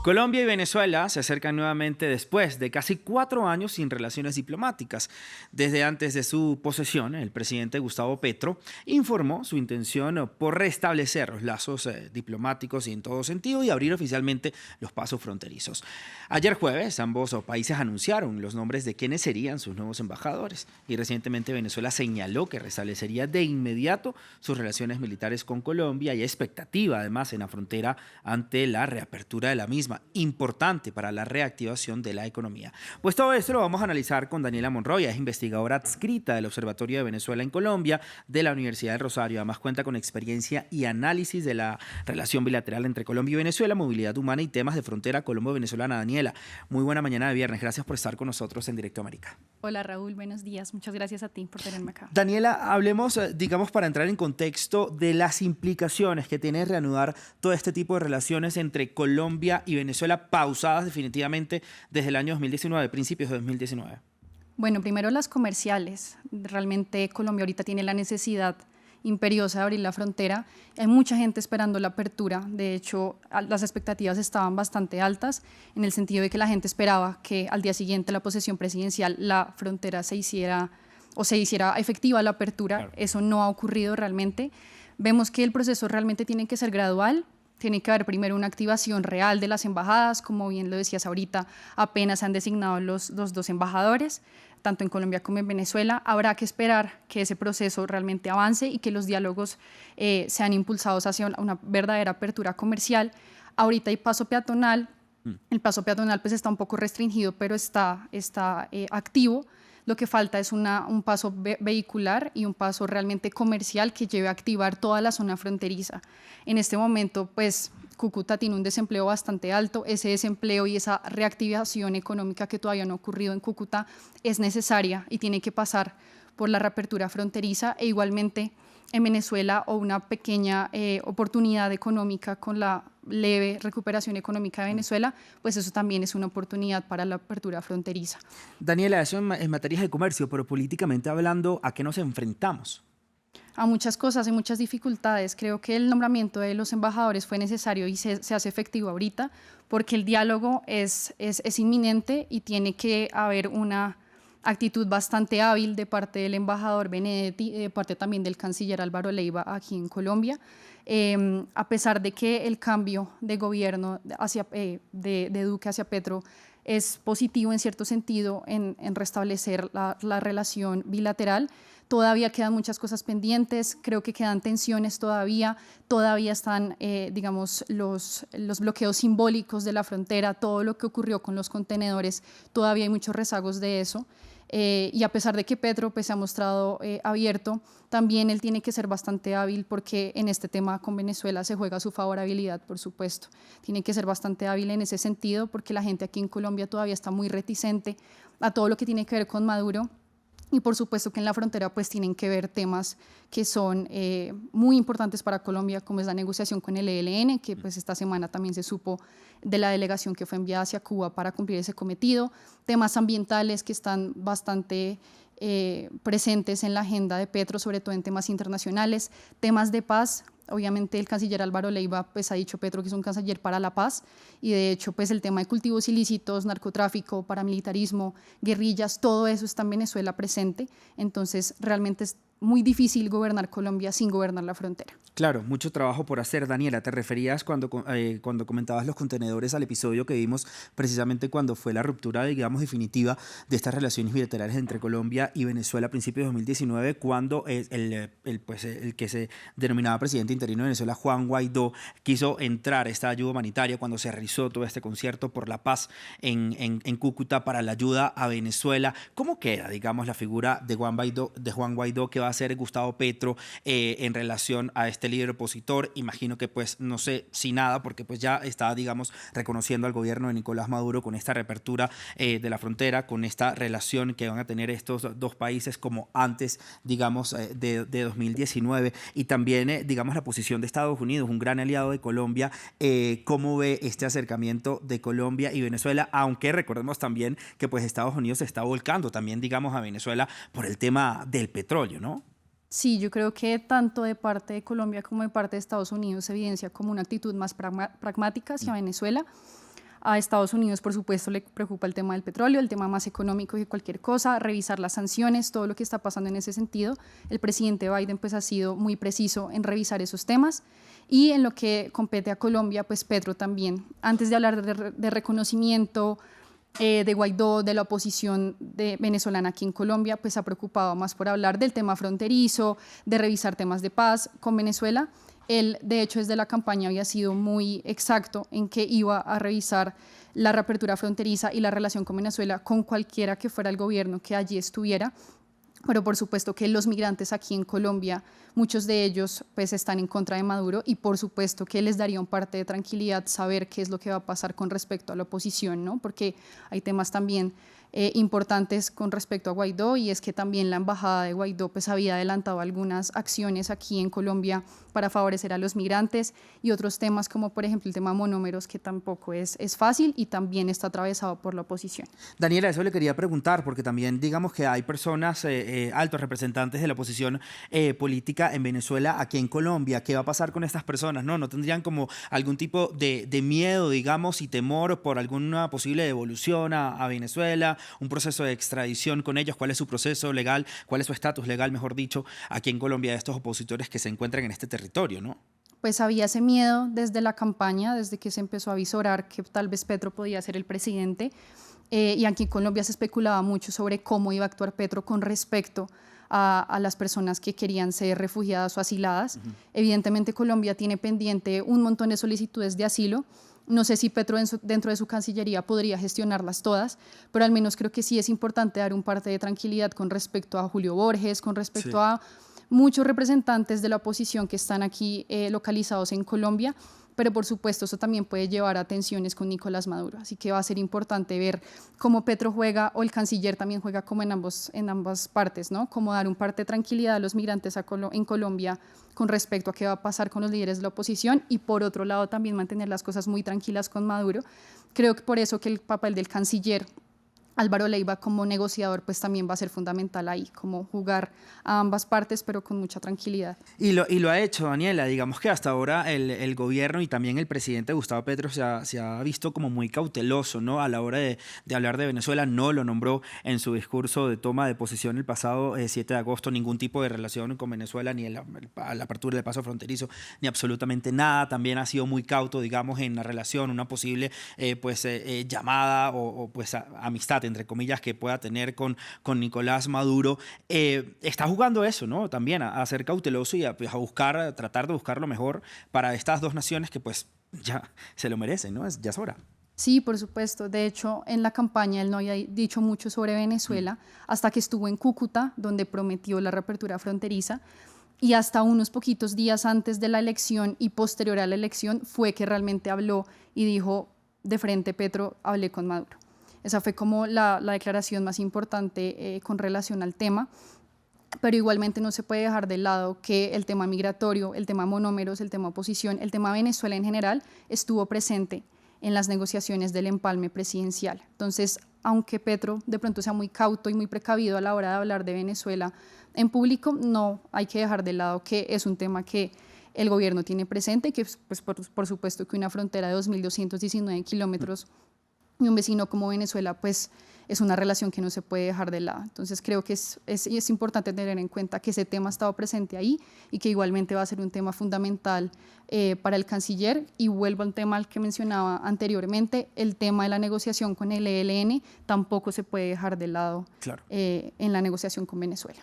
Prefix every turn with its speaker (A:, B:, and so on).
A: Colombia y Venezuela se acercan nuevamente después de casi 4 años sin relaciones diplomáticas. Desde antes de su posesión, el presidente Gustavo Petro informó su intención por restablecer los lazos diplomáticos y en todo sentido y abrir oficialmente los pasos fronterizos. Ayer jueves, ambos países anunciaron los nombres de quienes serían sus nuevos embajadores y recientemente Venezuela señaló que restablecería de inmediato sus relaciones militares con Colombia y hay expectativa además en la frontera ante la reapertura de la misma, importante para la reactivación de la economía. Pues todo esto lo vamos a analizar con Daniela Monroy, es investigadora adscrita del Observatorio de Venezuela en Colombia de la Universidad del Rosario. Además cuenta con experiencia y análisis de la relación bilateral entre Colombia y Venezuela, movilidad humana y temas de frontera colombo-venezolana. Daniela, muy buena mañana de viernes. Gracias por estar con nosotros en Directo América.
B: Hola Raúl, buenos días. Muchas gracias a ti por tenerme acá.
A: Daniela, hablemos, digamos, para entrar en contexto de las implicaciones que tiene reanudar todo este tipo de relaciones entre Colombia y Venezuela, pausadas definitivamente desde el año 2019, principios de 2019.
B: Bueno, primero las comerciales. Realmente Colombia ahorita tiene la necesidad imperiosa de abrir la frontera. Hay mucha gente esperando la apertura. De hecho, las expectativas estaban bastante altas en el sentido de que la gente esperaba que al día siguiente de la posesión presidencial la frontera se hiciera efectiva la apertura. Claro. Eso no ha ocurrido realmente. Vemos que el proceso realmente tiene que ser gradual. Tiene que haber primero una activación real de las embajadas, como bien lo decías ahorita, apenas han designado los dos embajadores, tanto en Colombia como en Venezuela. Habrá que esperar que ese proceso realmente avance y que los diálogos sean impulsados hacia una verdadera apertura comercial. Ahorita hay paso peatonal, el paso peatonal pues está un poco restringido, pero está activo. Lo que falta es un paso vehicular y un paso realmente comercial que lleve a activar toda la zona fronteriza. En este momento, pues, Cúcuta tiene un desempleo bastante alto. Ese desempleo y esa reactivación económica que todavía no ha ocurrido en Cúcuta es necesaria y tiene que pasar por la reapertura fronteriza e igualmente en Venezuela o una pequeña oportunidad económica con la leve recuperación económica de Venezuela, pues eso también es una oportunidad para la apertura fronteriza.
A: Daniela, eso en materias de comercio, pero políticamente hablando, ¿a qué nos enfrentamos?
B: A muchas cosas, hay muchas dificultades. Creo que el nombramiento de los embajadores fue necesario y se hace efectivo ahorita porque el diálogo es inminente y tiene que haber una actitud bastante hábil de parte del embajador Benedetti, de parte también del canciller Álvaro Leiva aquí en Colombia, a pesar de que el cambio de gobierno de Duque hacia Petro es positivo en cierto sentido en restablecer la relación bilateral, todavía quedan muchas cosas pendientes, creo que quedan tensiones todavía están, digamos, los bloqueos simbólicos de la frontera, todo lo que ocurrió con los contenedores, todavía hay muchos rezagos de eso. Y a pesar de que Petro pues, se ha mostrado abierto, también él tiene que ser bastante hábil porque en este tema con Venezuela se juega su favorabilidad, por supuesto. Tiene que ser bastante hábil en ese sentido porque la gente aquí en Colombia todavía está muy reticente a todo lo que tiene que ver con Maduro. Y por supuesto que en la frontera pues tienen que ver temas que son muy importantes para Colombia, como es la negociación con el ELN, que pues esta semana también se supo de la delegación que fue enviada hacia Cuba para cumplir ese cometido, temas ambientales que están bastante presentes en la agenda de Petro, sobre todo en temas internacionales, temas de paz. Obviamente el canciller Álvaro Leiva pues, ha dicho Petro que es un canciller para la paz y de hecho pues, el tema de cultivos ilícitos, narcotráfico, paramilitarismo, guerrillas, todo eso está en Venezuela presente, entonces realmente es muy difícil gobernar Colombia sin gobernar la frontera.
A: Claro, mucho trabajo por hacer. Daniela, te referías cuando comentabas los contenedores al episodio que vimos precisamente cuando fue la ruptura, digamos, definitiva de estas relaciones bilaterales entre Colombia y Venezuela a principios de 2019, cuando el que se denominaba presidente interino de Venezuela, Juan Guaidó, quiso entrar esta ayuda humanitaria cuando se realizó todo este concierto por la paz en Cúcuta para la ayuda a Venezuela. ¿Cómo queda, digamos, la figura de Juan Guaidó que va a ser Gustavo Petro en relación a este líder opositor? Imagino que pues no sé si nada porque pues ya está, digamos, reconociendo al gobierno de Nicolás Maduro con esta reapertura de la frontera, con esta relación que van a tener estos dos países como antes, digamos, de 2019 y también, digamos, la posición de Estados Unidos, un gran aliado de Colombia. ¿Cómo ve este acercamiento de Colombia y Venezuela? Aunque recordemos también que pues Estados Unidos se está volcando también, digamos, a Venezuela por el tema del petróleo, ¿no?
B: Sí, yo creo que tanto de parte de Colombia como de parte de Estados Unidos se evidencia como una actitud más pragmática hacia Venezuela. A Estados Unidos, por supuesto, le preocupa el tema del petróleo, el tema más económico que cualquier cosa, revisar las sanciones, todo lo que está pasando en ese sentido. El presidente Biden pues, ha sido muy preciso en revisar esos temas. Y en lo que compete a Colombia, pues Petro también, antes de hablar de reconocimiento de Guaidó, de la oposición venezolana aquí en Colombia, pues ha preocupado más por hablar del tema fronterizo, de revisar temas de paz con Venezuela. Él, de hecho, desde la campaña había sido muy exacto en que iba a revisar la reapertura fronteriza y la relación con Venezuela con cualquiera que fuera el gobierno que allí estuviera. Pero por supuesto que los migrantes aquí en Colombia, muchos de ellos pues están en contra de Maduro y por supuesto que les daría un parte de tranquilidad saber qué es lo que va a pasar con respecto a la oposición, ¿no? Porque hay temas también importantes con respecto a Guaidó y es que también la embajada de Guaidó pues había adelantado algunas acciones aquí en Colombia para favorecer a los migrantes y otros temas como por ejemplo el tema monómeros que tampoco es fácil y también está atravesado por la oposición.
A: Daniela, eso le quería preguntar porque también digamos que hay personas, altos representantes de la oposición política en Venezuela, aquí en Colombia. ¿Qué va a pasar con estas personas? ¿No tendrían como algún tipo de miedo, digamos, y temor por alguna posible devolución a Venezuela? Un proceso de extradición con ellos, ¿cuál es su proceso legal? ¿Cuál es su estatus legal, mejor dicho, aquí en Colombia de estos opositores que se encuentran en este territorio, ¿no?
B: Pues había ese miedo desde la campaña, desde que se empezó a visorar que tal vez Petro podía ser el presidente, y aquí en Colombia se especulaba mucho sobre cómo iba a actuar Petro con respecto a las personas que querían ser refugiadas o asiladas. Evidentemente Colombia tiene pendiente un montón de solicitudes de asilo. No sé si Petro dentro de su Cancillería podría gestionarlas todas, pero al menos creo que sí es importante dar un parte de tranquilidad con respecto a Julio Borges, con respecto a muchos representantes de la oposición que están aquí localizados en Colombia, pero por supuesto eso también puede llevar a tensiones con Nicolás Maduro, así que va a ser importante ver cómo Petro juega o el canciller también juega como en ambas partes, ¿no? Cómo dar un parte de tranquilidad a los migrantes en Colombia con respecto a qué va a pasar con los líderes de la oposición y por otro lado también mantener las cosas muy tranquilas con Maduro. Creo que por eso que el papel del canciller Álvaro Leiva como negociador pues también va a ser fundamental ahí, como jugar a ambas partes pero con mucha tranquilidad.
A: Y lo ha hecho, Daniela. Digamos que hasta ahora el gobierno y también el presidente Gustavo Petro se ha visto como muy cauteloso, ¿no? A la hora de hablar de Venezuela. No lo nombró en su discurso de toma de posesión el pasado 7 de agosto ningún tipo de relación con Venezuela, ni la apertura del paso fronterizo, ni absolutamente nada. También ha sido muy cauto, digamos, en la relación, una posible llamada o amistad, entre comillas, que pueda tener con Nicolás Maduro. Está jugando eso, ¿no? También a ser cauteloso y a tratar de buscar lo mejor para estas dos naciones que pues ya se lo merecen, ¿no? Ya es hora.
B: Sí, por supuesto. De hecho, en la campaña él no había dicho mucho sobre Venezuela hasta que estuvo en Cúcuta, donde prometió la reapertura fronteriza. Y hasta unos poquitos días antes de la elección y posterior a la elección fue que realmente habló y dijo de frente: Petro, hablé con Maduro. Esa fue como la declaración más importante con relación al tema, pero igualmente no se puede dejar de lado que el tema migratorio, el tema monómeros, el tema oposición, el tema Venezuela en general estuvo presente en las negociaciones del empalme presidencial. Entonces, aunque Petro de pronto sea muy cauto y muy precavido a la hora de hablar de Venezuela en público, no hay que dejar de lado que es un tema que el gobierno tiene presente, que pues, por supuesto que una frontera de 2.219 kilómetros y un vecino como Venezuela, pues es una relación que no se puede dejar de lado. Entonces creo que es importante tener en cuenta que ese tema ha estado presente ahí y que igualmente va a ser un tema fundamental para el canciller. Y vuelvo al tema al que mencionaba anteriormente, el tema de la negociación con el ELN tampoco se puede dejar de lado en la negociación con Venezuela.